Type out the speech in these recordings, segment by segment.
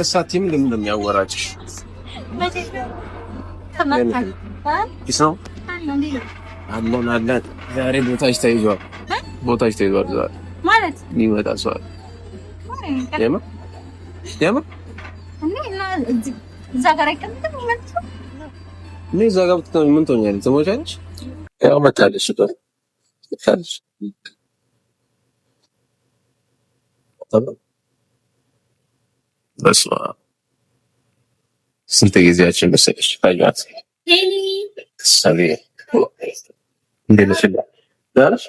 እሳቲም ለምን የሚያወራጭሽ ይስነው አለን ዛሬ ቦታሽ ተይዟል ማለት ሊመጣ ሰው የምር እዛ ጋር አይቀምጥም ይመጣው ምን እዛ ጋር ብትተው ምን ትሆኛለሽ? ትሞቻለሽ። ያው መጣለሽ በስመ አብ ስንት ጊዜያችን መሰለሽ ታያት ሰሪ እንደለሽ ዳርሽ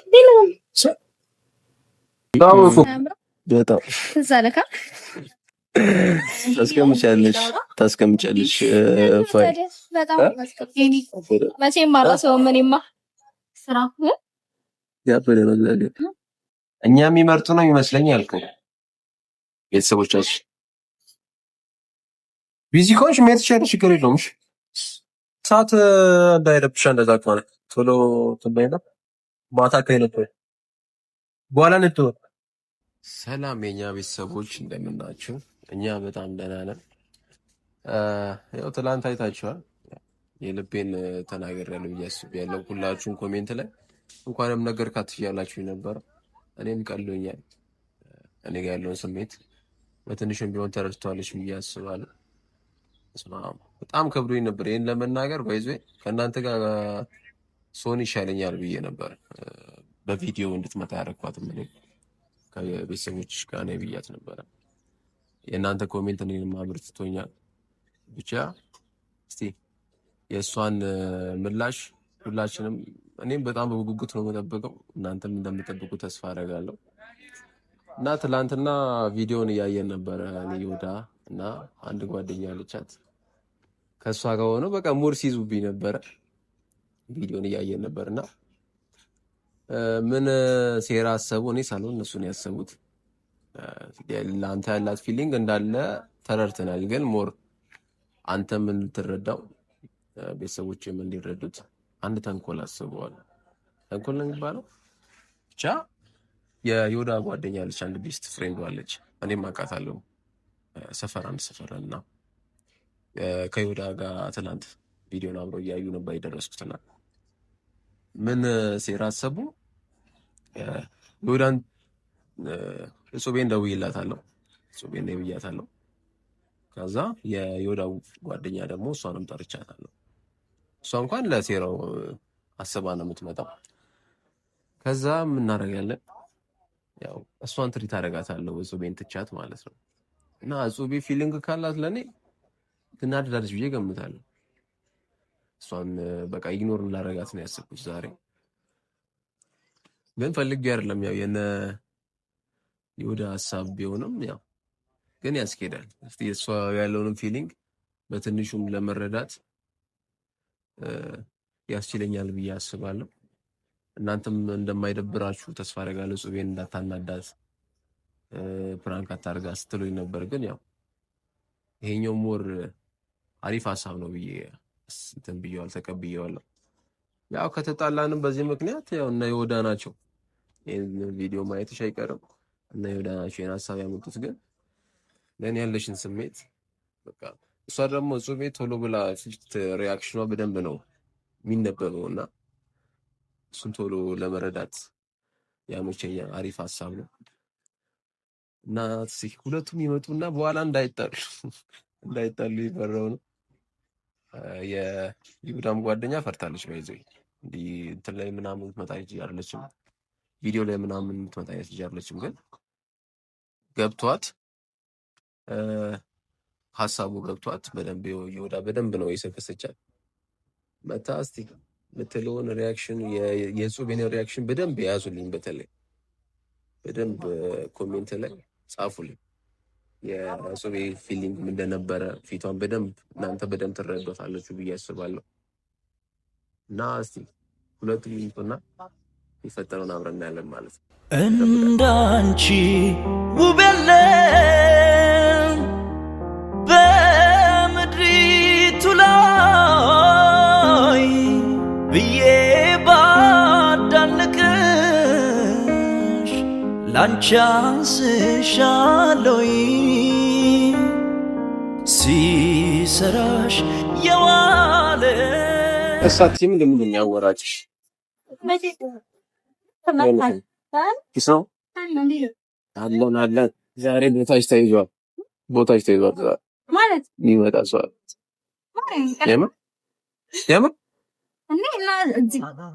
በጣም ተዛለካ ታስቀምጫለሽ ፋይ በጣም ማስቀምጪ መቼም ማራሰው ምንማ ስራ ያበደ ነው እግዚአብሔር እኛ የሚመርጡ ነው ይመስለኛል እኮ ቤተሰቦቻችን ቢዚ ኮንሽ ሜትቻለሽ ችግር የለውም ሰዓት እንዳይረብሽ እንደዛ ከሆነ ቶሎ ትበይና ማታ ከይነቶ በኋላ ነጥቶ ሰላም የኛ ቤተሰቦች እንደምን ናችሁ? እኛ በጣም ደህና ነን። ያው ትላንት አይታችኋል የልቤን ተናግሬያለሁ ብያለሁ። ሁላችሁም ኮሜንት ላይ እንኳንም ነገር ካትያላችሁ ነበር። እኔም ቀሎኛል። እኔ ጋር ያለውን ስሜት በትንሹም ቢሆን ተረድቷለች ብዬ አስባለሁ። በጣም ከብዶኝ ነበር ይሄን ለመናገር ባይዞ ከእናንተ ጋር ሶን ይሻለኛል ብዬ ነበር በቪዲዮ እንድትመጣ ያደረኳትም እኔ ከቤተሰቦችሽ ጋር ነው ብያት ነበር። የእናንተ ኮሜንት እኔንም አብርትቶኛል። ብቻ እስቲ የእሷን ምላሽ ሁላችንም እኔም በጣም በጉጉት ነው የምጠብቀው፣ እናንተም እንደምትጠብቁ ተስፋ አደርጋለሁ። እና ትላንትና ቪዲዮን እያየን ነበረ እኔ ይሁዳ እና አንድ ጓደኛ አለቻት ከሷ ጋር ሆኖ በቃ ሙድ ሲይዙብኝ ነበረ። ቪዲዮን እያየን ነበርና ምን ሴራ አሰቡ እኔ ሳልሆን እነሱ ነው ያሰቡት። ለአንተ ያላት ፊሊንግ እንዳለ ተረድተናል፣ ግን ሞር አንተም እንድትረዳው ቤተሰቦችም እንዲረዱት አንድ ተንኮል አስበዋል። ተንኮል ነው የሚባለው ብቻ የዮዳ ጓደኛ አለች፣ አንድ ቤስት ፍሬንድ አለች፣ እኔም አውቃታለሁ ሰፈር አንድ ሰፈርና ከዮዳ ጋር ትናንት ቪዲዮን አብረው እያዩ ነበር የደረስኩትና ምን ሴራ አሰቡ ዮዳን እጹቤን ደውዬላታለሁ፣ እጹቤን ደውዬላታለሁ። ከዛ የዮዳው ጓደኛ ደግሞ እሷንም ጠርቻታለሁ። እሷ እንኳን ለሴራው አስባ ነው የምትመጣው። ከዛ ምን እናደርጋለን ያው እሷን ትሪት አደርጋታለሁ እጹቤን ትቻት ማለት ነው። እና እጹቤ ፊሊንግ ካላት ለኔ ትናደዳለች ብዬ ገምታለሁ። እሷን በቃ ኢግኖር ላደርጋት ነው ያሰብኩት ዛሬ። ግን ፈልጌ አይደለም ያው የነ ይሁዳ ሐሳብ ቢሆንም ያው ግን ያስኬዳል። እስቲ እሷ ያለውን ፊሊንግ በትንሹም ለመረዳት ያስችለኛል ብዬ አስባለሁ። እናንተም እንደማይደብራችሁ ተስፋ አደርጋለሁ። ጹቤን እንዳታናዳት ፕራንክ አታርጋ ስትሉኝ ነበር። ግን ያው ይሄኛው ሞር አሪፍ ሐሳብ ነው ብዬ እንትን ብዬዋል፣ ተቀብዬዋለሁ። ያው ከተጣላንም በዚህ ምክንያት ያው እና ይሁዳ ናቸው ይሄን ቪዲዮ ማየትሽ አይቀርም እና ይሁዳ ናቸው ይሄን ሐሳብ ያመጡት። ግን ለኔ ያለሽን ስሜት በቃ እሷ ደግሞ ጹቤ ቶሎ ብላ ፊት ሪአክሽኗ በደንብ ነው የሚነበበውና እሱን ቶሎ ለመረዳት ያመቸኛል። አሪፍ ሐሳብ ነው እና ሁለቱም ይመጡና በኋላ እንዳይጣሉ ይፈራው ነው። የይሁዳም ጓደኛ ፈርታለች ባይዘይ እንዲህ እንትን ላይ ምናምን ትመጣለች አይደለችም፣ ቪዲዮ ላይ ምናምን ትመጣለች አይደለችም። ግን ገብቷት ሐሳቡ ገብቷት በደንብ ይሁዳ በደንብ ነው የሰከሰቻት። መታ እስቲ የምትለውን ሪአክሽን የጹቤን ሪአክሽን በደንብ ያዙልኝ፣ በተለይ በደንብ ኮሜንት ላይ ጻፉልኝ የጹቤ ፊሊንግ ምን እንደነበረ። ፊቷን በደንብ እናንተ በደንብ ትረዷታላችሁ ብዬ አስባለሁ። እና እስቲ ሁለቱም ይምጡና ይፈጠረውን አብረን እናያለን ማለት ነው። እንዳንቺ ውብ የለም በምድሪቱ ላይ ብዬ ባዳንቅሽ ላንቺ አንስሻለሁ ሲሰራሽ የዋለ እሳት ምን እንደሚያወራጭሽ ኪስ ነው አለን ዛሬ ቦታሽ ተይዟል ማለት ሊመጣ ሰው የምር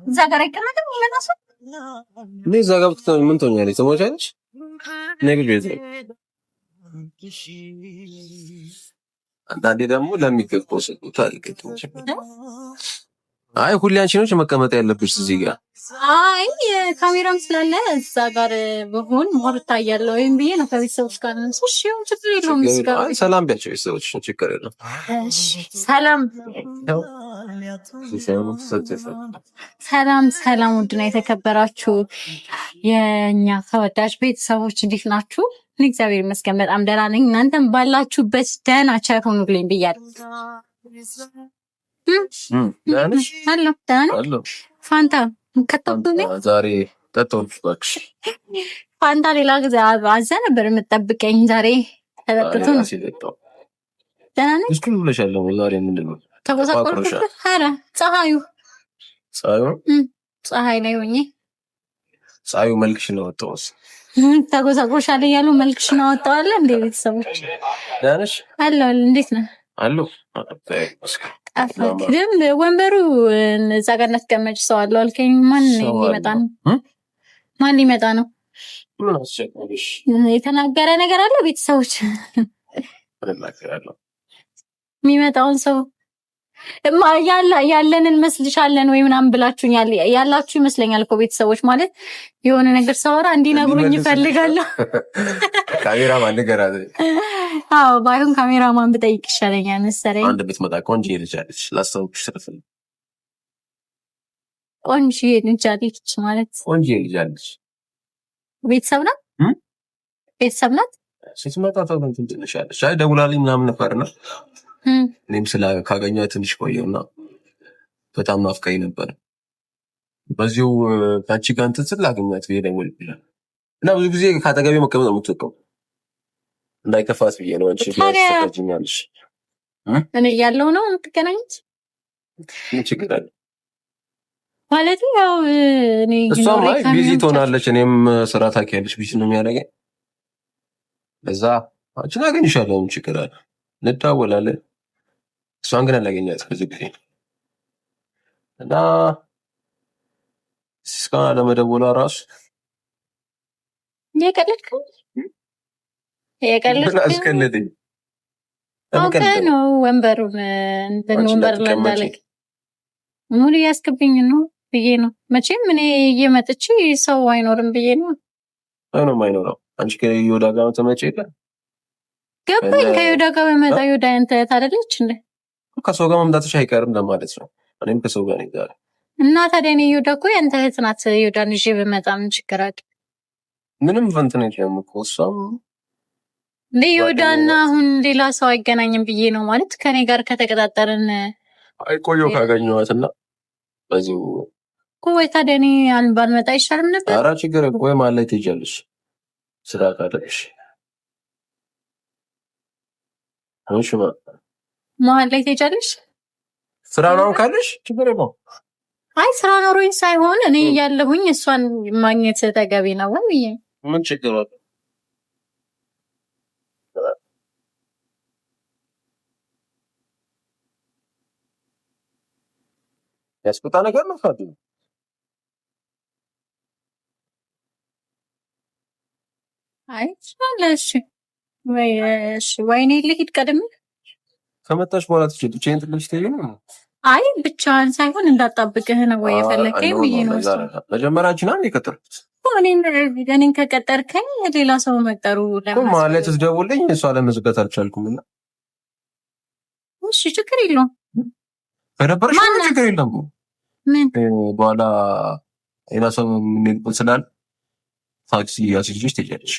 እዛ ጋር አይቀመጥም የሚመጣ ሰው እኔ እዛ ጋር ብትተኝ ምን ትሆኛለሽ? ትሞቻለሽ። ነገ ቤት አንዳንዴ ደግሞ ለሚገባው ሰው ታልከተች። አይ ሁሌ አንቺ ነሽ መቀመጥ ያለብሽ እዚህ ጋር። አይ ካሜራም ስላለ እዛ ጋር በሆን ሞር ታያለው ወይም ብዬ ነው ከቤተሰቦች ጋር ነው። እሺ ችግር የለውም። እዚህ ጋር አይ ሰላም ቢያቸው ቤተሰቦች ችግር የለውም። እሺ ሰላም ሰላም ውድና የተከበራችሁ የኛ ተወዳጅ ቤተሰቦች እንዴት ናችሁ? እኔ እግዚአብሔር ይመስገን በጣም ደህና ነኝ። እናንተም ባላችሁበት ደህና ቸር ሁኑልኝ ብያለሁ። አሎ ፋንታ ከተውኩኝ ዛሬ ጠጣሁሽ እባክሽ። ፋንታ ሌላ ጊዜ አዛ ነበር የምጠብቀኝ ዛሬ ተጠጥቶ ነው። ደህና ነኝ እስኪ ብለሻለሁ። ዛሬ ምንድን ነው ተቆሳቆልኩ? ኧረ ፀሐዩ ፀሐይ ላይ ሆኜ ፀሐዩ መልክሽን አወጣሁት። ተጎሳቆሻል እያሉ መልክሽን አወጣዋለሁ። እንደ ቤተሰቦች ደህና ነሽ? አለሁ። እንዴት ነህ? አለሁ። ግን ወንበሩ እዛ ጋር እናስቀመጭ ሰው አለው አልከኝ። ማን ሊመጣ ነው? ማን ሊመጣ ነው? ምን አስቸጋሪሽ? የተናገረ ነገር አለ? ቤተሰቦች የሚመጣውን ሰው ያለንን መስልሻለን ወይ ምናምን ብላችሁኛል። ያላችሁ ይመስለኛል እኮ ቤተሰቦች። ማለት የሆነ ነገር ሳወራ እንዲነግሩኝ ይፈልጋለሁ። ካሜራማን ነገር አለ። አዎ ባይሆን ካሜራማን ብጠይቅ ይሻለኛል መሰለኝ። አንድ ቤት መጣ ቆንጆ ልጅ ላስታውቅሽ ስለፈለ ቆንጆ ልጅ ማለት ቆንጆ ልጅ አለች። ቤተሰብ ናት ቤተሰብ ናት። ስትመጣ ታውቁን ትንሽልሽ። አይ ደውላልኝ ምናምን ነበርና እኔም ካገኘኋት ትንሽ ቆየውና በጣም ናፍቃኝ ነበር። በዚሁ ካንቺ ጋር እንትን ስል ላገኛት ብዬ ደወልኩልሽ እና ብዙ ጊዜ ካጠገቤ መቀመጥ ነው የምትወቀው እንዳይከፋት ብዬ ነው። አንቺ ታውቂኛለሽ እኔ ያለው ነው የምትገናኙት። ምን ችግር አለ ማለት ያው እኔ እሷም አይ ቢዚ ትሆናለች። እኔም ስራ ታውቂያለሽ ቢዚ ነው የሚያደርገኝ። ለዛ አንቺን አገኝሻለሁ። ምን ችግር አለ? እንደዋወላለን። እሷን ግን አላገኛትም ብዙ ጊዜ እና እስካሁን ለመደወሏ ራሱ አስቀለደኝ። ነው ወንበሩን ወንበር ላይ ሙሉ ያስገብኝ ነው ብዬ ነው። መቼም እኔ እየመጥቼ ሰው አይኖርም ብዬ ነው። አይኖረው አንቺ ከዮዳ ጋር ተመጪ የለ ገባኝ። ከዮዳ ጋር በመጣ ዮዳ አንተ ታደለች እንዴ? ከሰው ጋር መምጣትሽ አይቀርም ለማለት ነው። እኔም ከሰው ጋር ነኝ ዛሬ እና ታዲያ እኔ ዮዳ እኮ ያንተ እህት ናት። ዮዳን ይዤ በመጣ ምን ችግር አለ? ምንም ፈንተን የለም እኮ እሷም ዮዳና አሁን ሌላ ሰው አይገናኝም ብዬ ነው። ማለት ከኔ ጋር ከተቀጣጠርን አይቆየው ካገኘኋትና በዚሁ እኮ ወይ ታዲያ እኔ ባልመጣ አይሻልም ነበር? ኧረ ችግር የለም። ወይ ማለት ትሄጃለሽ ስራ ካለሽ አንቺማ መሀል ላይ ትሄጃለሽ። ስራ ነው ካለሽ ችግር የለውም። አይ ስራ ኖሮኝ ሳይሆን እኔ ያለሁኝ እሷን ማግኘት ተገቢ ነው ወይ? ምን ችግር አለ? ያስቆጣ ነገር ነው ካዱ አይ ስለሽ ወይኔ ልሂድ ቀድሜ ከመጣሽ በኋላ ትችይኝ ትልሽ ትይኝ። አይ ብቻዋን ሳይሆን እንዳጣብቅህ ነው ወይ የፈለከኝ ብዬ ነው። መጀመሪያችን አንዴ ቀጠርኩት እኔን ከቀጠርከኝ ሌላ ሰው መቅጠሩ ለምን ማለት ትደውልልኝ እሷ ለመዝጋት አልቻልኩም እና እሺ ችግር የለውም። ከነበረሽ ችግር የለም። ምን በኋላ ሌላ ሰው ምን ስላል ታክሲ አስይዤሽ ትሄጃለሽ።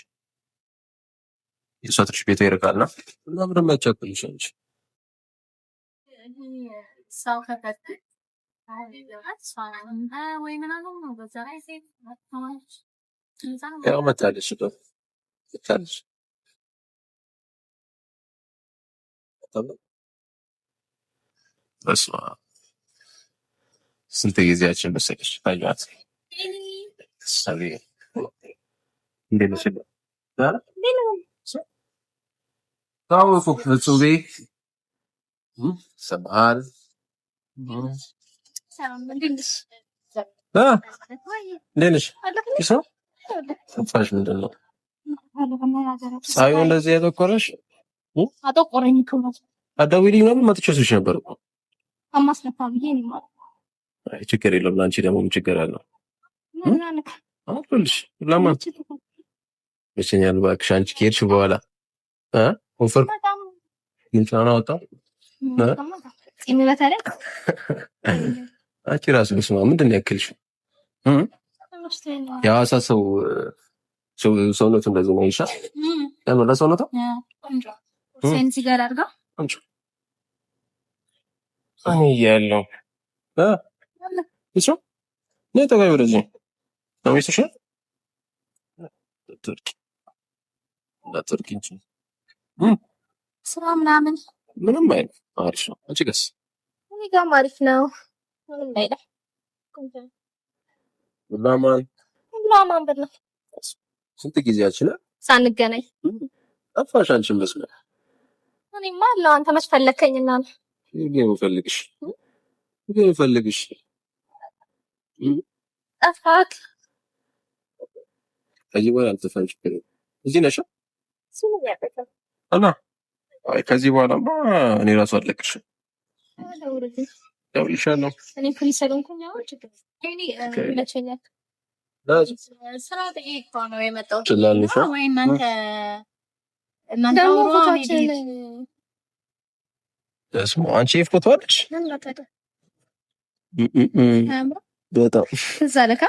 የእሷ ትንሽ ቤቷ ይርቃልና እና ምንም ያቻኩልሽ አንቺ ሰው ከቀጠር ወይ ምናምን ነው በዛ ላይ ሴት ያው መታለሽ በስመ አብ ስንት ጊዜያችን መሰለሽ ታያት ሰሪ እንዴት ነሽ? ታውቁ ፍጹሜ ሰማል እንዴት ነሽ? ጠፋሽ ምንድን ነው? ፀሐዩ እንደዚህ ያጠቆረሽ? አጠቆረኝ እኮ ነው። አትደውይልኝ ነበር መጥቼ ስልሽ ነበር እኮ አማስነፋ ብዬ ነው ማለት። አይ ችግር የለውም። ለአንቺ ደግሞ ምን ችግር አለው? አልኩልሽ ለማን መቼኛል እባክሽ። አንቺ ከሄድሽ በኋላ ወፈር ግንጫና ወጣ አንቺ ራሱ በስመ አብ ምንድን ነው ያክልሽ? የሐዋሳ ሰው ሰውነቱ እንደዚህ ነው ይሻል ለምን ለሰውነቱ ሴንሲ ጋር አድርጋ እኔ ያለው እሱ ነው ተጋይ ወደዚህ ነው ይስሽ ለቱርክ እንጂ ስራ ምናምን ምንም አይደል። አሪፍ ነው። አንቺ ጋርስ? እኔ ጋርም አሪፍ ነው። ምንም አይደል። ለማን ብላ ስንት ጊዜያችን ሳንገናኝ ጠፋሽ። አንቺን መስለ እኔማ አለው። አንተ መች ፈለከኝና ነው ፈልግሽ ጠፋክ። ከዚህ በኋላ አልተፈንጭ እዚህ ነሽ እና አይ ከዚህ በኋላማ እኔ ራሱ አለቅሽ ያው ይሻላል። እኔ ፍሪሰሉንኩኝ ያው ችግር እኔ ለቸኛክ ስራ ጠይቄ ነው የመጣው ችላልሽ ወይ እናንተ ደስሞ አንቺ ፎቶ አለሽ በጣም ዘለካ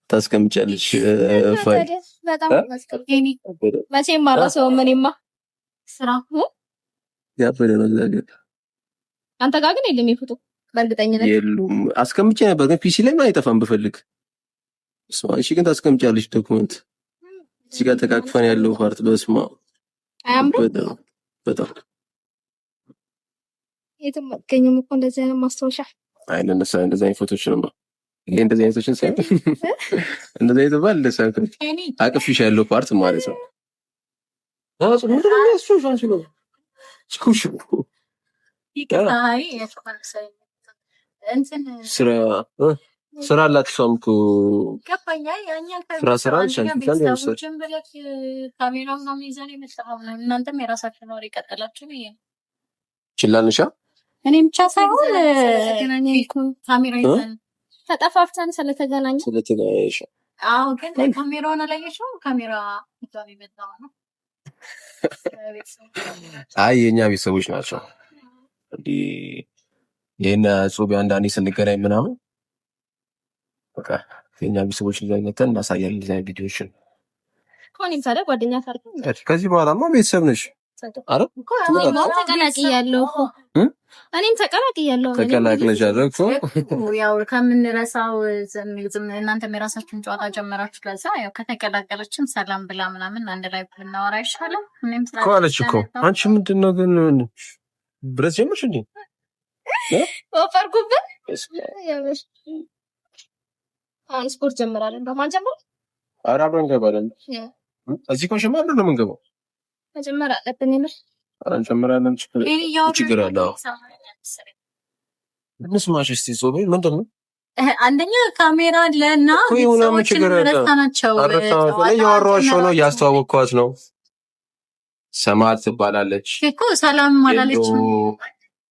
ታስቀምጫለሽ ፋይ በጣም ማስቀምጪ መቼም ማራሰው ምንማ ስራ ያበደ ነው ነገር አንተ ጋር ግን የለም የፎቶ በእርግጠኝነት የሉም። አስቀምጬ ነበር ግን ፒሲ ላይ አይጠፋም ብፈልግ። እሺ ግን ታስቀምጫለሽ ዶክመንት እዚህ ጋር ተቃቅፈን ያለው ፓርት በስማ በጣም የትም አትገኝም እኮ እንደዚህ አይነት ማስታወሻ አይነሳ እንደዚህ አይነት ፎቶች ነው ይሄ እንደዚህ አይነት ፎቶችን ሳይ እንደዚህ አይነት ባል ለሳንከ አቅፍሽ ያለው ፓርት ማለት ነው። አዎ ምንድን ነው እሱ ሻንስ ነው ስኩሽ ይቀጣይ ስራ አላት እሷም እኮ ገባኛ ያኛ ስራ ሻንሻን ያውሰድ ጀምበለክ ካሜራው ነው ሚዛን የመጣው ነው። እናንተም የራሳችሁን ወሬ ቀጠላችሁ ይሄ ችላልሻ እኔም ብቻ ሳይሆን ተገናኘኩ ካሜራ ይዘን ተጠፋፍተን ስለተገናኘሽ አዎ ግን ካሜራውን አላየሽው? ካሜራ ይዟል የመጣው ነው። አይ የኛ ቤተሰቦች ናቸው እንዴ የኛ ጾቢ አንዳንዴ ስንገናኝ ምናምን በቃ የኛ ቤተሰቦች ልጅነትን እናሳያለን። እንደዚህ አይነት ቪዲዮዎችን ኮኒም ታዲያ ጓደኛ ታርኩ ከዚህ በኋላማ ቤተሰብ ነሽ አረ እኔም ተቀላቅያለሁ እኮ ያው ከምንረሳው እናንተም የራሳችሁን ጨዋታ ጀመራችሁ። ለዛ ያው ከተቀላቀለችን ሰላም ብላ ምናምን አንድ ላይ ብናወራ ይሻላል። እኔም አለች እኮ አንቺ ምንድነው ግን ብረት ጀመርሽ እንዴ? ወፈርኩብን። አሁን ስፖርት ጀምራለን። በማን ጀምር? ኧረ አብረን እንገባለን። እዚህ ኮሽማ አብረን ነው የምንገባው። መጀመር አለብን ይምር ኧረ እንጨምራለን። ችግር አለ። እንስማሽ እስቲ ጾቤ ምንድን ነው? አንደኛ ካሜራ አለና ሰዎችን ረታናቸው እያወራኋቸው ነው፣ እያስተዋወቅኳት ነው። ሰማት ትባላለች እኮ ሰላም ማላለች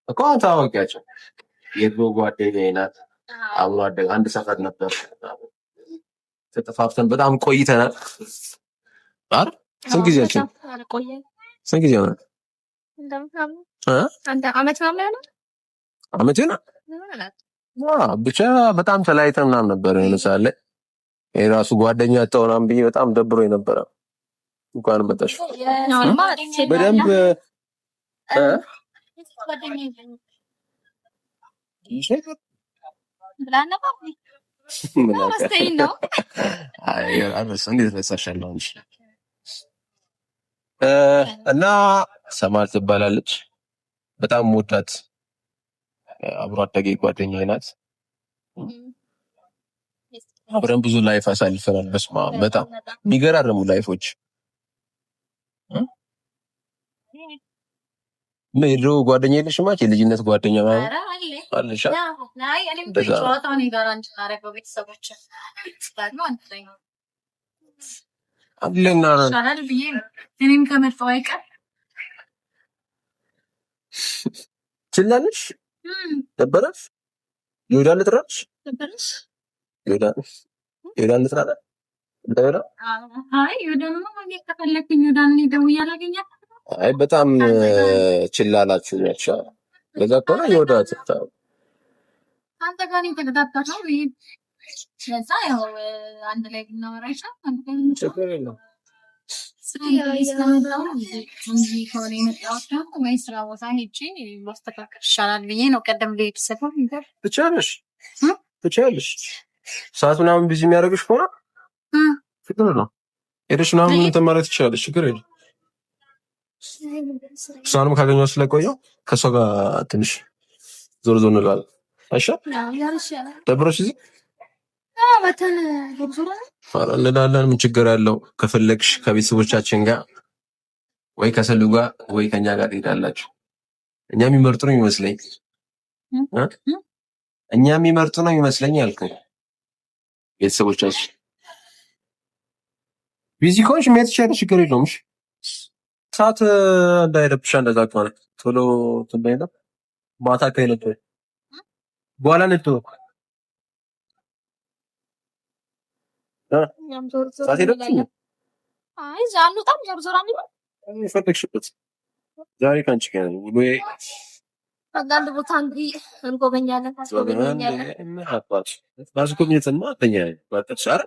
እኮ ታወቂያቸው። የድሮ ጓደኛዬ ናት። አብሮ አደግ አንድ ሰፈር ነበር። ተጠፋፍተን በጣም ቆይተናል። አረ ስንት ጊዜያችን? ስንት ጊዜ ሆነ? አንተ አመት ነው ማለት ነው። አመት ነው ብቻ በጣም ተለያይተን ምናምን ነበር። ለምሳሌ የራሱ ጓደኛ አጣውናም ብዬ በጣም ደብሮኝ ነበረ። እንኳን መጣሽ በደንብ እና ሰማል ትባላለች። በጣም ሞዳት አብሮ አደጌ ጓደኛዬ ናት። አብረን ብዙ ላይፍ አሳልፈናል። በስማ በጣም የሚገራርሙ ላይፎች። የድሮ ጓደኛ የለሽማ? የልጅነት ጓደኛ ማለት አለሽ? ችላለሽ ነበረሽ? ይሁዳን ልጥራሽ? ይሁዳን ልጥራሽ? አይ በጣም ችላላችሁ ያቻ ለዛ ከሆነ ይሁዳ ትታ አንተ ጋር የተከታተለው ይሄ ስለዛ ያው አንድ ላይ ብናወራ ይችላል። ስራ ቦታ ሄጄ ማስተካከል ይሻላል ብዬ ነው። ቀደም ልሄድ ስለው ትችያለሽ። ሰዓት ምናምን ቢዚ የሚያደርግሽ ከሆነ ፍቅር ነው ሄደሽ ምናምን እንትን ማለት ትችላለሽ። ችግር የለም። እሷንም ካገኘኋት ስለቆየሁ ከእሷ ጋር ትንሽ ዞር ዞር እንላለን። አይሻል? ደብሮሽ እዚህ እንላለን። ምን ችግር ያለው? ከፈለግሽ ከቤተሰቦቻችን ጋር ወይ ከሰሉ ጋር ወይ ከኛ ጋር ትሄዳላችሁ። እኛ የሚመርጡ ነው ይመስለኝ አልኩኝ። ቤተሰቦቻችን ቢዚ ከሆንሽ መሄድ ትችያለሽ። ችግር የለውም። ሰዓት እንዳይረብሽ እንደዛ ከሆነ ቶሎ ትበይና ማታ ከይነቱ በኋላ ነጥቶ ሰዓት ይደርሳል። አይ ዛሬ በጣም ዞርዞራ ነው ፈለግሽበት። ዛሬ ካንቺ ጋር ነው ወይ አንዳንድ ቦታ እንግዲህ እንጎበኛለን። ማስጎብኘትማ ተኛ ባጠሻረ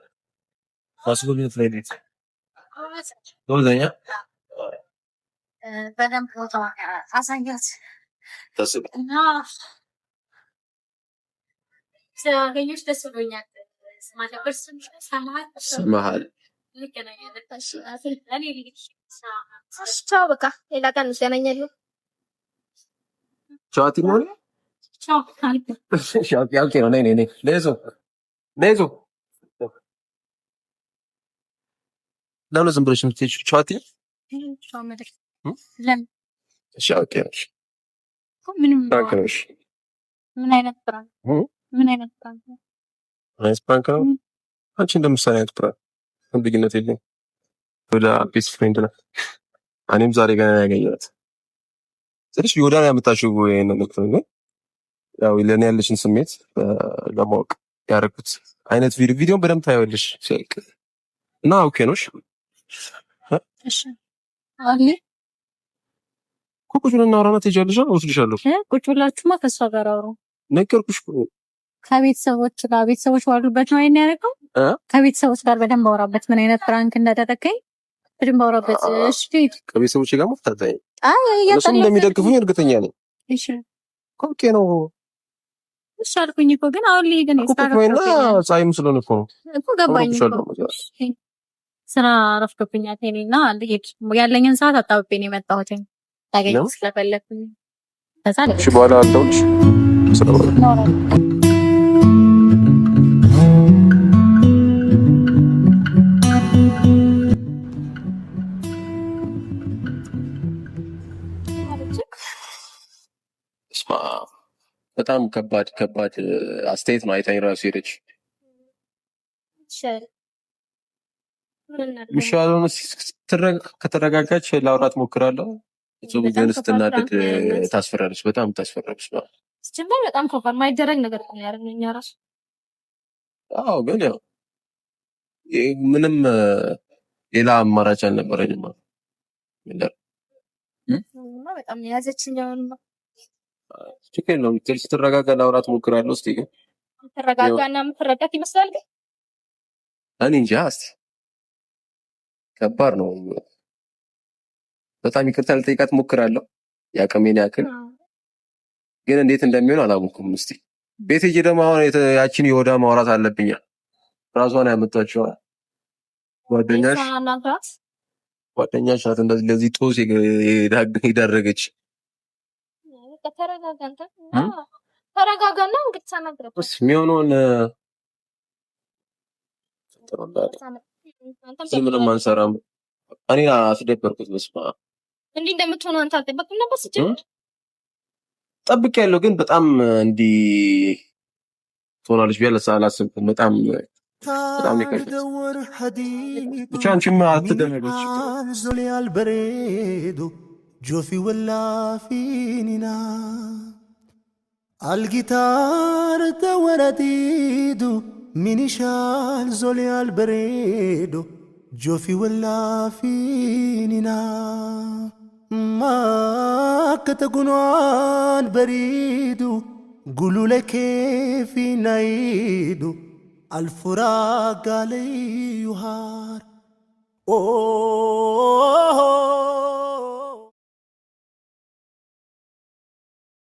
ማስጎብኘት ላይ ነው ዶዘኛ በደንብ ቦታ አሳያት ተስብ እና ስለገኘሽ ደስ ብሎኛል። ስማሃል ቻው በቃ ሌላ ቀን እንገናኛለን። ቻው ቲሞን ቻው ያልቄ ነው ነይ ሌዞ ለምን ዝም ብለሽ የምትሄጂው? ቻው ቲ ቻው ማለት ለምን? እሺ ኦኬ ነሽ ምንም ታንክሽ ምን አይነት ፕራንክ ነው? አንቺ እንደምሳሌ አይነት ፕራንክ ልዩነት የለኝም። ወደ ቤስት ፍሬንድ ነው። እኔም ዛሬ ገና ያገኘኋት ስለሽ ይወዳን ያመጣችው ይሄን ነው። ያው ለኔ ያለሽን ስሜት ለማወቅ ያደረኩት አይነት ቪዲዮን በደንብ ታያለሽ ሲልክ እና ኦኬ ነሽ? እሺ አለ ቁጭ ብለን እናወራና ትሄጃለሽ። ወስድሻለሁ። ቁጭ ብላችሁማ ከእሷ ጋር አውሩ ነገርኩሽ። ከቤተሰቦች ጋር ቤተሰቦች ባሉበት ነው ያደረገው። ከቤተሰቦች ጋር በደንብ አውራበት። ምን አይነት ፕራንክ እንዳደረገኝ በደንብ አውራበት። እሺ ከቤተሰቦች ጋር መፍታታኝ እሱም እንደሚደግፉኝ እርግጠኛ ነኝ። እሺ ኦኬ ነው። እሺ አልኩኝ እኮ ግን አሁን ላይ ግን ስታረፍኩኝና ፀሐይም ስለሆነ እኮ ገባኝ እኮ ስራ አረፍኩብኛል። እኔና ያለኝን ሰዓት አጣብቤ ነው የመጣሁት ታገኝ ስለፈለኩኝ ከዛ እሺ በኋላ አጣውሽ ስለሆነ በጣም ከባድ አስተያየት ነው። አይታኝ ራሱ ሄደች ሚሻለውን ከተረጋጋች ላውራት ሞክራለሁ። እሱ ግን ስትናደድ ታስፈራለች፣ በጣም ታስፈራለች። ስትጀምር በጣም ከባድ ማይደረግ ነገር ነው ያደረግነው እኛ ራሱ። አዎ ግን ያው ምንም ሌላ አማራጭ አልነበረኝም። በጣም የያዘችኝ አሁን ነው። ችግር የለውም። ስትረጋጋ ላውራት ሞክራለሁ። እስኪ ግን ተረጋጋና የምትረዳት ይመስላል። ግን እኔ እንጃ እስኪ ከባድ ነው። በጣም ይቅርታ ልጠይቃት ሞክራለሁ ያቅሜን ያክል፣ ግን እንዴት እንደሚሆን አላወኩም። እስኪ ቤት ሂጅ ደግሞ አሁን ያችን የወዳ ማውራት አለብኝ። ራሷን ያመጣችው ጓደኛሽ ናት እንደዚህ ለዚህ ጦስ የዳረገች ተረጋጋና እንግዲህ ተናግረው እስ የሚሆነውን ምንም አንሰራም። እኔ አስደበርኩት። በስመ አብ እንዲህ እንደምትሆነው አንተ አልጠበቅም ነበር ሲጀምር። ጠብቄያለሁ ግን በጣም እንዲህ ትሆናለች ብዬ አላሰብኩም። በጣም ይከብዳል። ብቻ አንቺም አትደነግጪ። جوفي ولا فيننا الجيتار تورديدو مين شال زولي البريدو جوفي ولا فيننا ما كتقنوان بريدو قولوا لك كيف نايدو الفراق علي يهار